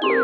What's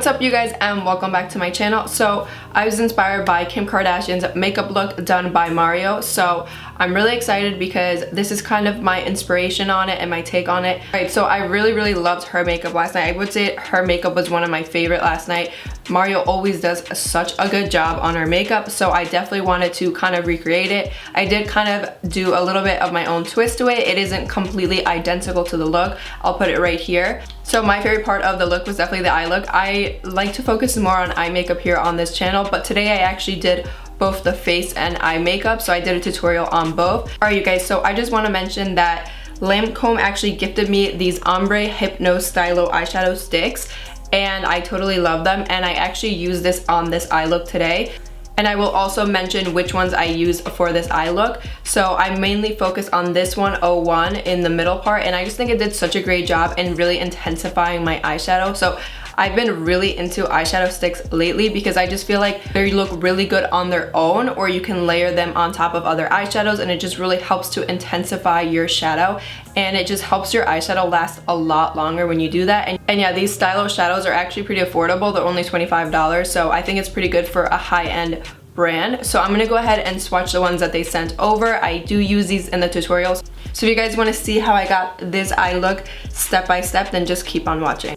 up you guys, and welcome back to my channel. So I was inspired by Kim Kardashian's makeup look done by Mario, so I'm really excited because this is kind of my inspiration on it and my take on it. Alright, so I really loved her makeup last night. I would say her makeup was one of my favorite last night. Mario always does such a good job on her makeup, so I definitely wanted to kind of recreate it. I did kind of do a little bit of my own twist to it. It isn't completely identical to the look. I'll put it right here. So my favorite part of the look was definitely the eye look. I like to focus more on eye makeup here on this channel, but today I actually did both the face and eye makeup, so I did a tutorial on both. Alright you guys, so I just want to mention that Lancome actually gifted me these ombre Hypnose Stylo eyeshadow sticks, and I totally love them, and I actually use this on this eye look today. And I will also mention which ones I use for this eye look. So I mainly focus on this one, 01, in the middle part, and I just think it did such a great job in really intensifying my eyeshadow. So I've been really into eyeshadow sticks lately because I just feel like they look really good on their own, or you can layer them on top of other eyeshadows, and it just really helps to intensify your shadow, and it just helps your eyeshadow last a lot longer when you do that. And yeah, these Stylo shadows are actually pretty affordable. They're only $25, so I think it's pretty good for a high-end brand. So I'm gonna go ahead and swatch the ones that they sent over. I do use these in the tutorials. So if you guys wanna see how I got this eye look step by step, then just keep on watching.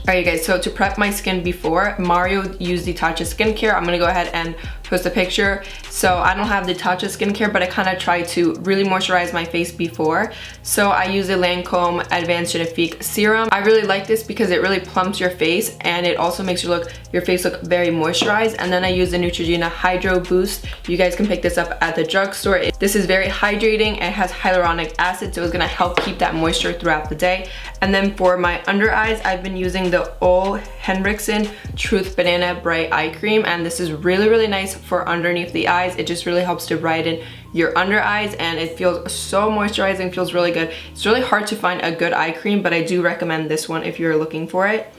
Alright you guys, so to prep my skin before, Mario used Natasha skincare. I'm gonna go ahead and post a picture. So I don't have Natasha skincare, but I kind of try to really moisturize my face before. So I use the Lancome Advanced Genifique Serum. I really like this because it really plumps your face, and it also makes your face look very moisturized. And then I use the Neutrogena Hydroboost. You guys can pick this up at the drugstore. This is very hydrating. It has hyaluronic acid, so it's gonna help keep that moisture throughout the day. And then for my under eyes, I've been using the Olehenrikesen Truth Banana Bright Eye Cream, and this is really nice for underneath the eyes. It just really helps to brighten your under eyes, and it feels so moisturizing, feels really good. It's really hard to find a good eye cream, but I do recommend this one if you're looking for it.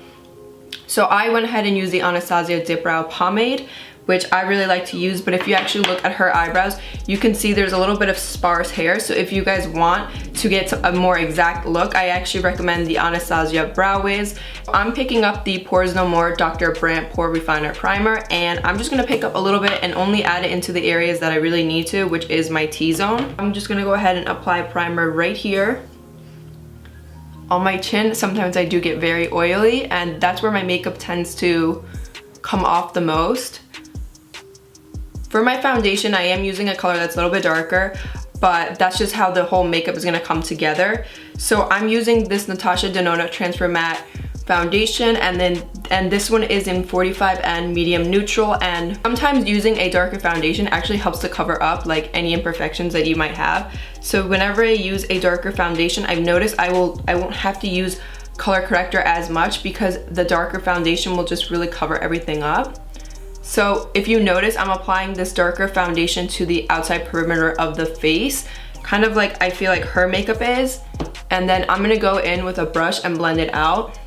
So I went ahead and used the Anastasia Dipbrow Pomade, which I really like to use, but if you actually look at her eyebrows, you can see there's a little bit of sparse hair. So if you guys want to get a more exact look, I actually recommend the Anastasia Brow Wiz. I'm picking up the Pores No More Dr. Brandt Pore Refiner Primer, and I'm just gonna pick up a little bit and only add it into the areas that I really need to, which is my T-zone. I'm just gonna go ahead and apply primer right here. On my chin, sometimes I do get very oily, and that's where my makeup tends to come off the most. For my foundation, I am using a color that's a little bit darker, but that's just how the whole makeup is gonna come together. So I'm using this Natasha Denona Transfer Matte foundation, and this one is in 45N medium neutral, and sometimes using a darker foundation actually helps to cover up like any imperfections that you might have. So whenever I use a darker foundation, I've noticed I won't have to use color corrector as much because the darker foundation will just really cover everything up. So if you notice, I'm applying this darker foundation to the outside perimeter of the face, kind of like I feel like her makeup is, and then I'm gonna go in with a brush and blend it out.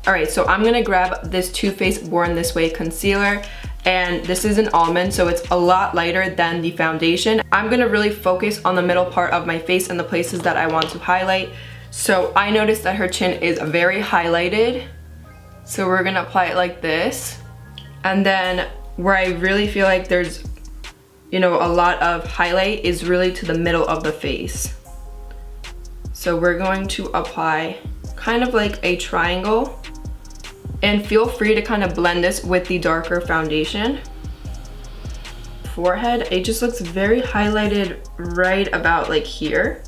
Alright, so I'm gonna grab this Too Faced Born This Way concealer, and this is an almond, so it's a lot lighter than the foundation. I'm gonna really focus on the middle part of my face and the places that I want to highlight. So I noticed that her chin is very highlighted. So we're gonna apply it like this. And then where I really feel like there's, you know, a lot of highlight is really to the middle of the face. So we're going to apply kind of like a triangle, and feel free to kind of blend this with the darker foundation. Forehead, it just looks very highlighted right about like here.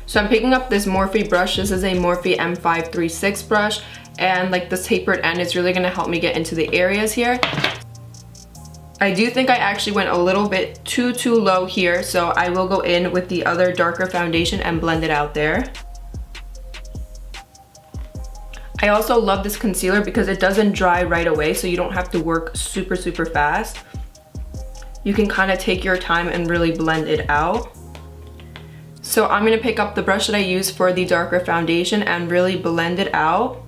So I'm picking up this Morphe brush. This is a Morphe M536 brush, and like this tapered end is really gonna help me get into the areas here. I do think I actually went a little bit too low here, so I will go in with the other darker foundation and blend it out there. I also love this concealer because it doesn't dry right away, so you don't have to work super fast. you can kind of take your time and really blend it out. So I'm going to pick up the brush that I use for the darker foundation and really blend it out.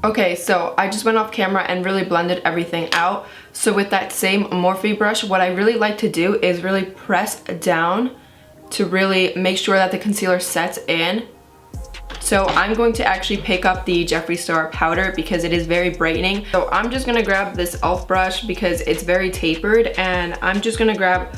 Okay, so I just went off camera and really blended everything out. So with that same Morphe brush, what I really like to do is really press down to really make sure that the concealer sets in. So I'm going to actually pick up the Jeffree Star powder because it is very brightening. So I'm just gonna grab this e.l.f. brush because it's very tapered, and I'm just gonna grab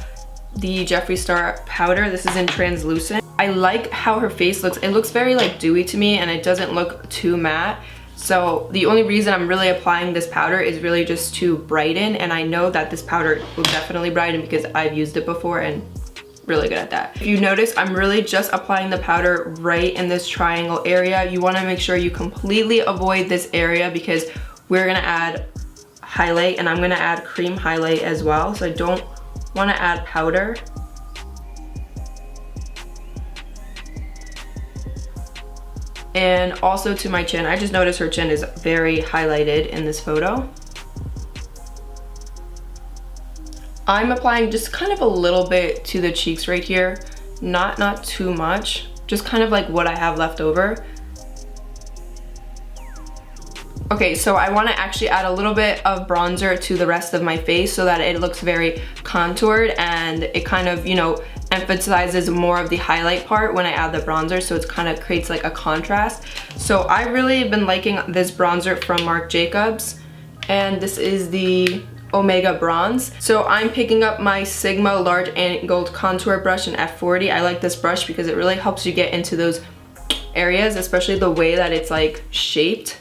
the Jeffree Star powder. This is in translucent. I like how her face looks. It looks very like dewy to me, and it doesn't look too matte. So the only reason I'm really applying this powder is really just to brighten, and I know that this powder will definitely brighten because I've used it before and really good at that. If you notice, I'm really just applying the powder right in this triangle area. You want to make sure you completely avoid this area because we're gonna add highlight, and I'm gonna add cream highlight as well. So I don't want to add powder. And also to my chin, I just noticed her chin is very highlighted in this photo. I'm applying just kind of a little bit to the cheeks right here, not too much, just kind of like what I have left over. Okay, so I want to actually add a little bit of bronzer to the rest of my face so that it looks very contoured, and it kind of, you know, emphasizes more of the highlight part when I add the bronzer, so it kind of creates like a contrast. So I really have been liking this bronzer from Marc Jacobs, and this is the Omega Bronze. So I'm picking up my Sigma large angled contour brush in F40. I like this brush because it really helps you get into those areas, especially the way that it's like shaped.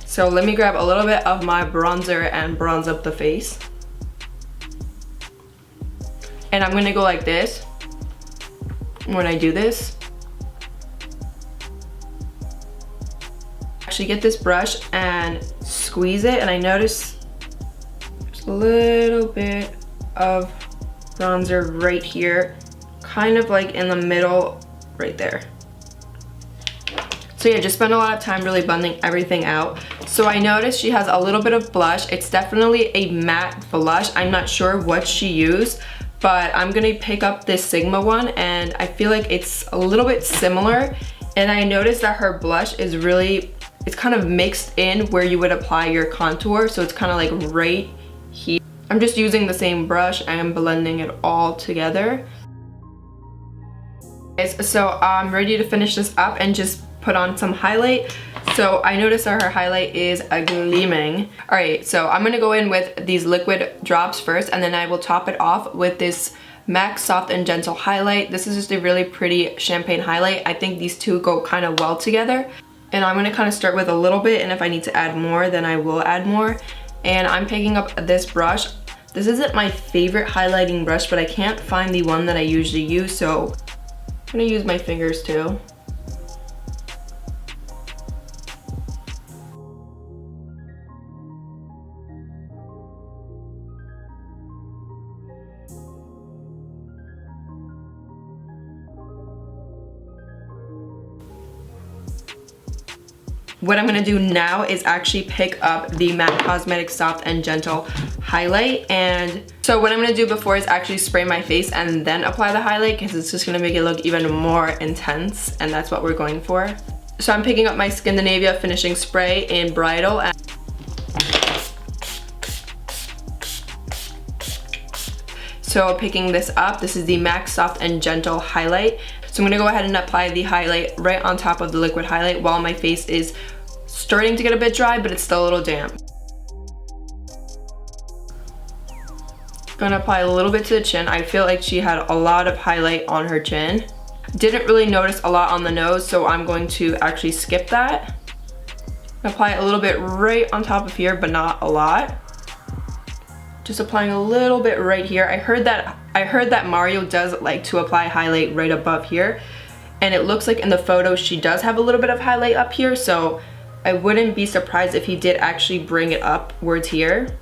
So let me grab a little bit of my bronzer and bronze up the face. And I'm gonna go like this when I do this. Actually get this brush and squeeze it, and I notice there's a little bit of bronzer right here, kind of like in the middle right there. So yeah, just spend a lot of time really blending everything out. So I noticed she has a little bit of blush. It's definitely a matte blush. I'm not sure what she used, but I'm gonna pick up this Sigma one, and I feel like it's a little bit similar. And I noticed that her blush is really, it's kind of mixed in where you would apply your contour. So it's kind of like right here. I'm just using the same brush and blending it all together. So I'm ready to finish this up and just put on some highlight. So I noticed that her highlight is gleaming. All right, so I'm gonna go in with these liquid drops first, and then I will top it off with this MAC Soft and Gentle highlight. This is just a really pretty champagne highlight. I think these two go kind of well together. And I'm gonna kind of start with a little bit, and if I need to add more, then I will add more. And I'm picking up this brush. This isn't my favorite highlighting brush, but I can't find the one that I usually use, so I'm gonna use my fingers too. What I'm gonna do now is actually pick up the MAC Cosmetics Soft and Gentle highlight. And so what I'm gonna do before is actually spray my face and then apply the highlight, because it's just gonna make it look even more intense, and that's what we're going for. So I'm picking up my Skindiniva finishing spray in Bridal. So picking this up, this is the MAC Soft and Gentle highlight. So I'm gonna go ahead and apply the highlight right on top of the liquid highlight while my face is starting to get a bit dry, but it's still a little damp. Gonna apply a little bit to the chin. I feel like she had a lot of highlight on her chin. Didn't really notice a lot on the nose, so I'm going to actually skip that. Apply a little bit right on top of here, but not a lot. Just applying a little bit right here. I heard that Mario does like to apply highlight right above here, and it looks like in the photo she does have a little bit of highlight up here, so I wouldn't be surprised if he did actually bring it upwards here.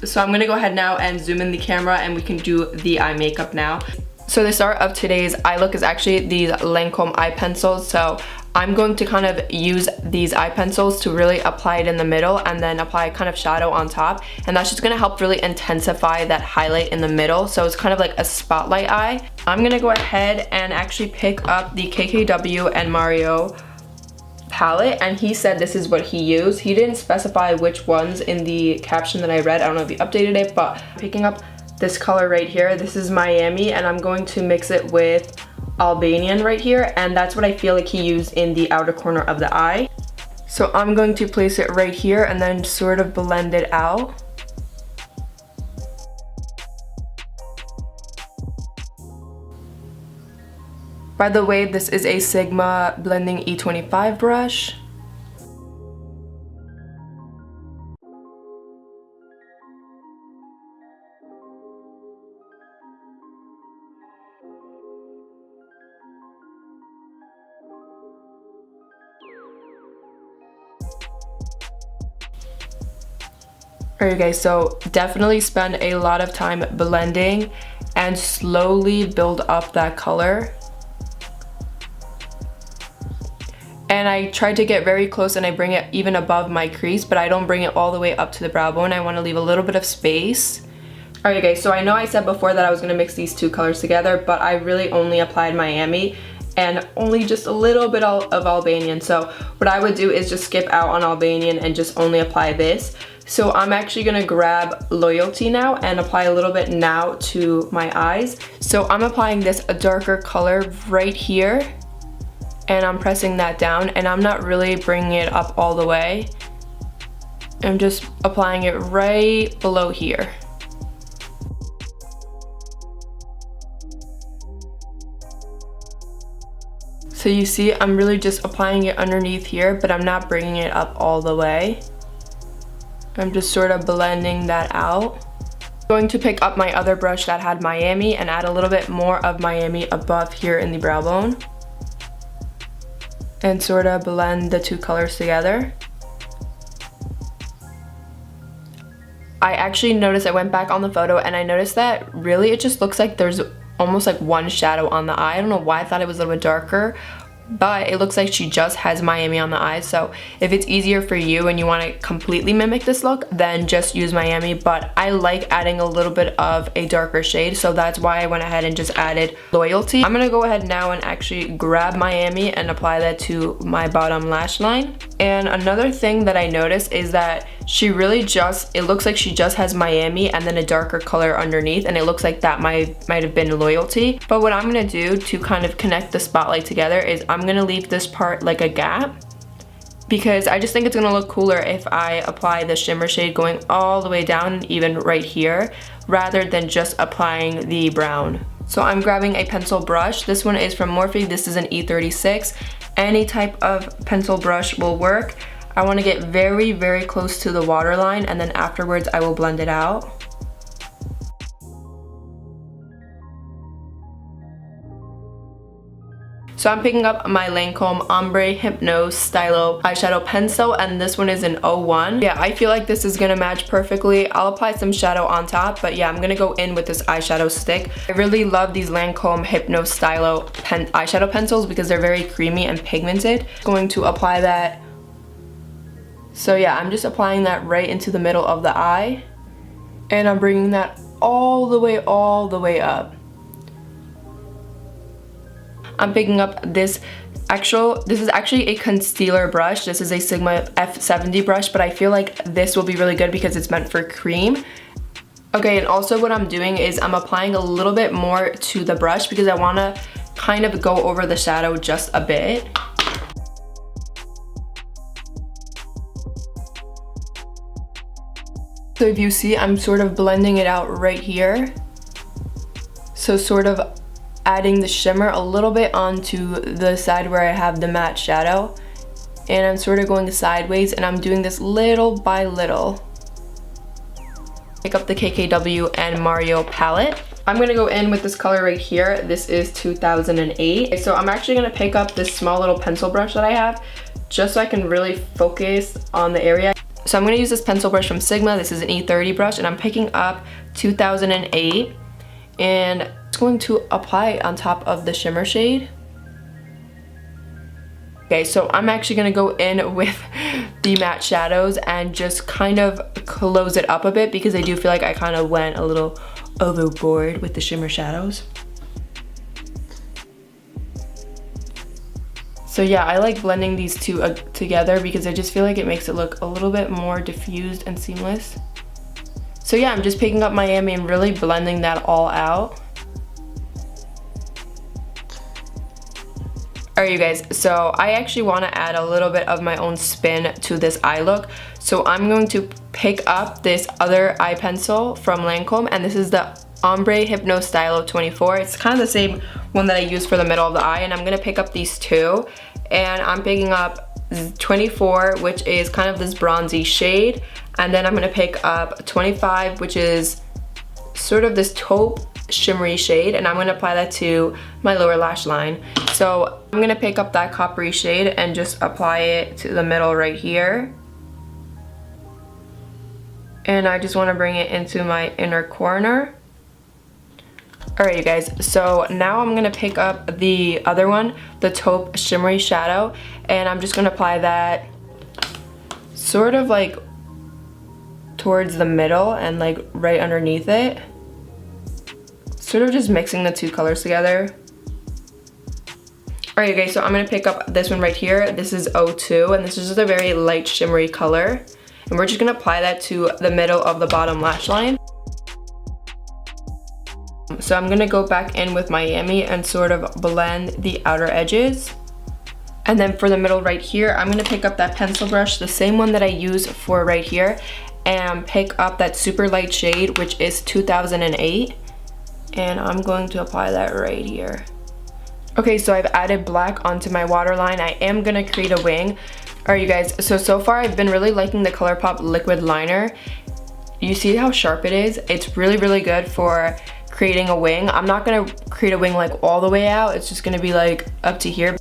So I'm gonna go ahead now and zoom in the camera, and we can do the eye makeup now. So the start of today's eye look is actually these Lancome eye pencils. So I'm going to kind of use these eye pencils to really apply it in the middle and then apply kind of shadow on top, and that's just gonna help really intensify that highlight in the middle, so it's kind of like a spotlight eye. I'm gonna go ahead and actually pick up the KKW and Mario palette, and he said this is what he used. He didn't specify which ones in the caption that I read. I don't know if he updated it, but picking up this color right here, this is Miami, and I'm going to mix it with Albanian right here, and that's what I feel like he used in the outer corner of the eye. So I'm going to place it right here and then sort of blend it out. By the way, this is a Sigma Blending E25 brush. Alright guys, so definitely spend a lot of time blending and slowly build up that color. And I tried to get very close and I bring it even above my crease, but I don't bring it all the way up to the brow bone. I want to leave a little bit of space. Alright guys, so I know I said before that I was going to mix these two colors together, but I really only applied Miami and only just a little bit of Albanian. So what I would do is just skip out on Albanian and just only apply this. So I'm actually gonna grab Loyalty now and apply a little bit now to my eyes. So I'm applying this a darker color right here, and I'm pressing that down, and I'm not really bringing it up all the way. I'm just applying it right below here. So you see, I'm really just applying it underneath here, but I'm not bringing it up all the way. I'm just sort of blending that out. I'm going to pick up my other brush that had Miami and add a little bit more of Miami above here in the brow bone. And sort of blend the two colors together. I actually noticed, I went back on the photo and I noticed that really it just looks like there's almost like one shadow on the eye. I don't know why I thought it was a little bit darker, but it looks like she just has Miami on the eyes. So if it's easier for you and you want to completely mimic this look, then just use Miami. But I like adding a little bit of a darker shade, so that's why I went ahead and just added Loyalty. I'm gonna go ahead now and actually grab Miami and apply that to my bottom lash line. And another thing that I noticed is that she really just, it looks like she just has Miami and then a darker color underneath, and it looks like that might have been Loyalty. But what I'm gonna do to kind of connect the spotlight together is I'm gonna leave this part like a gap, because I just think it's gonna look cooler if I apply the shimmer shade going all the way down and even right here, rather than just applying the brown. So I'm grabbing a pencil brush. This one is from Morphe. This is an E36. Any type of pencil brush will work. I want to get very, very close to the waterline, and then afterwards I will blend it out. So I'm picking up my Lancome Ombre Hypnose Stylo eyeshadow pencil, and this one is an 01. Yeah, I feel like this is gonna match perfectly. I'll apply some shadow on top, but yeah, I'm gonna go in with this eyeshadow stick. I really love these Lancome Hypnose Stylo eyeshadow pencils because they're very creamy and pigmented. Going to apply that. So yeah, I'm just applying that right into the middle of the eye, and I'm bringing that all the way up. I'm picking up this is actually a concealer brush. This is a Sigma F70 brush, but I feel like this will be really good because it's meant for cream. Okay, and also what I'm doing is I'm applying a little bit more to the brush because I want to kind of go over the shadow just a bit. So if you see, I'm sort of blending it out right here. So sort of adding the shimmer a little bit onto the side where I have the matte shadow, and I'm sort of going sideways, and I'm doing this little by little. Pick up the KKW and Mario palette. I'm gonna go in with this color right here. This is 2008. So I'm actually gonna pick up this small little pencil brush that I have just so I can really focus on the area. So I'm gonna use this pencil brush from Sigma. This is an E30 brush, and I'm picking up 2008, and it's going to apply on top of the shimmer shade. Okay, so I'm actually gonna go in with the matte shadows and just kind of close it up a bit because I do feel like I kind of went a little overboard with the shimmer shadows. So yeah, I like blending these two together because I just feel like it makes it look a little bit more diffused and seamless. So yeah, I'm just picking up Miami and really blending that all out. Alright you guys, so I actually want to add a little bit of my own spin to this eye look. So I'm going to pick up this other eye pencil from Lancome, and this is the Ombre Hypnose Stylo 24. It's kind of the same one that I use for the middle of the eye, and I'm going to pick up these two. And I'm picking up 24, which is kind of this bronzy shade. And then I'm going to pick up 25, which is sort of this taupe shimmery shade, and I'm going to apply that to my lower lash line. So I'm going to pick up that coppery shade and just apply it to the middle right here. And I just want to bring it into my inner corner. Alright you guys, so now I'm going to pick up the other one, the taupe shimmery shadow, and I'm just going to apply that sort of like towards the middle and like right underneath it. Sort of just mixing the two colors together. Alright you guys, so I'm going to pick up this one right here. This is 02, and this is just a very light shimmery color. And we're just going to apply that to the middle of the bottom lash line. So I'm going to go back in with Miami and sort of blend the outer edges. And then for the middle right here, I'm going to pick up that pencil brush, the same one that I use for right here, and pick up that super light shade, which is 2008. And I'm going to apply that right here. Okay, so I've added black onto my waterline. I am going to create a wing. Alright you guys, so far I've been really liking the Colourpop liquid liner. You see how sharp it is? It's really, really good for creating a wing. I'm not going to create a wing like all the way out. It's just going to be like up to here.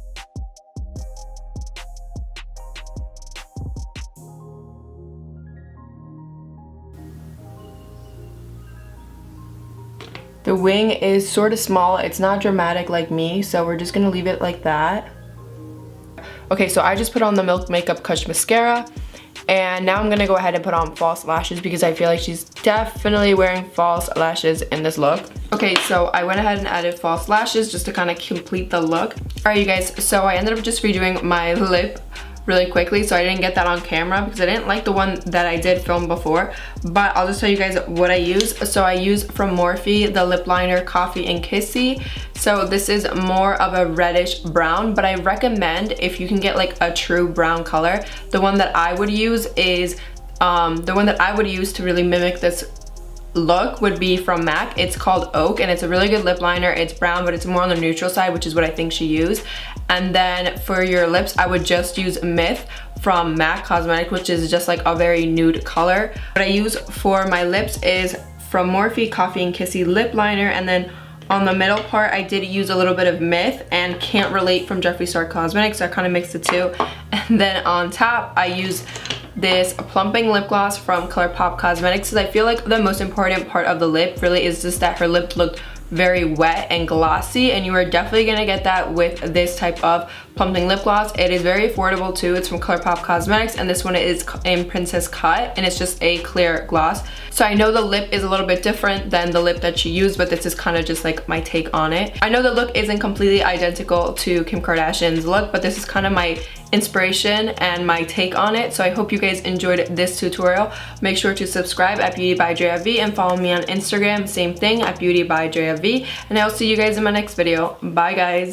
The wing is sort of small. It's not dramatic like me, so we're just going to leave it like that. Okay, so I just put on the Milk Makeup Kush mascara, and now I'm going to go ahead and put on false lashes because I feel like she's definitely wearing false lashes in this look. Okay, so I went ahead and added false lashes just to kind of complete the look. Alright you guys, so I ended up just redoing my lip really quickly, so I didn't get that on camera because I didn't like the one that I did film before, but I'll just tell you guys what I use. So I use from Morphe the lip liner Coffee and Kissy. So this is more of a reddish brown, but I recommend if you can get like a true brown color, the one that I would use is to really mimic this look would be from MAC. It's called Oak, and it's a really good lip liner. It's brown, but it's more on the neutral side, which is what I think she used. And then for your lips, I would just use Myth from MAC Cosmetics, which is just like a very nude color. What I use for my lips is from Morphe Coffee and Kissy lip liner, and then on the middle part I did use a little bit of Myth and Can't Relate from Jeffree Star Cosmetics, so I kind of mixed the two. And then on top I use this plumping lip gloss from Colourpop Cosmetics, because I feel like the most important part of the lip really is just that her lip looked very wet and glossy, and you are definitely gonna get that with this type of plumping lip gloss. It is very affordable too. It's from Colourpop Cosmetics, and this one is in Princess Cut, and it's just a clear gloss. So I know the lip is a little bit different than the lip that she used, but this is kind of just like my take on it. I know the look isn't completely identical to Kim Kardashian's look, but this is kind of my inspiration and my take on it. So I hope you guys enjoyed this tutorial. Make sure to subscribe at beautybydreav and follow me on Instagram, same thing at beautybydreav, and I'll see you guys in my next video. Bye guys.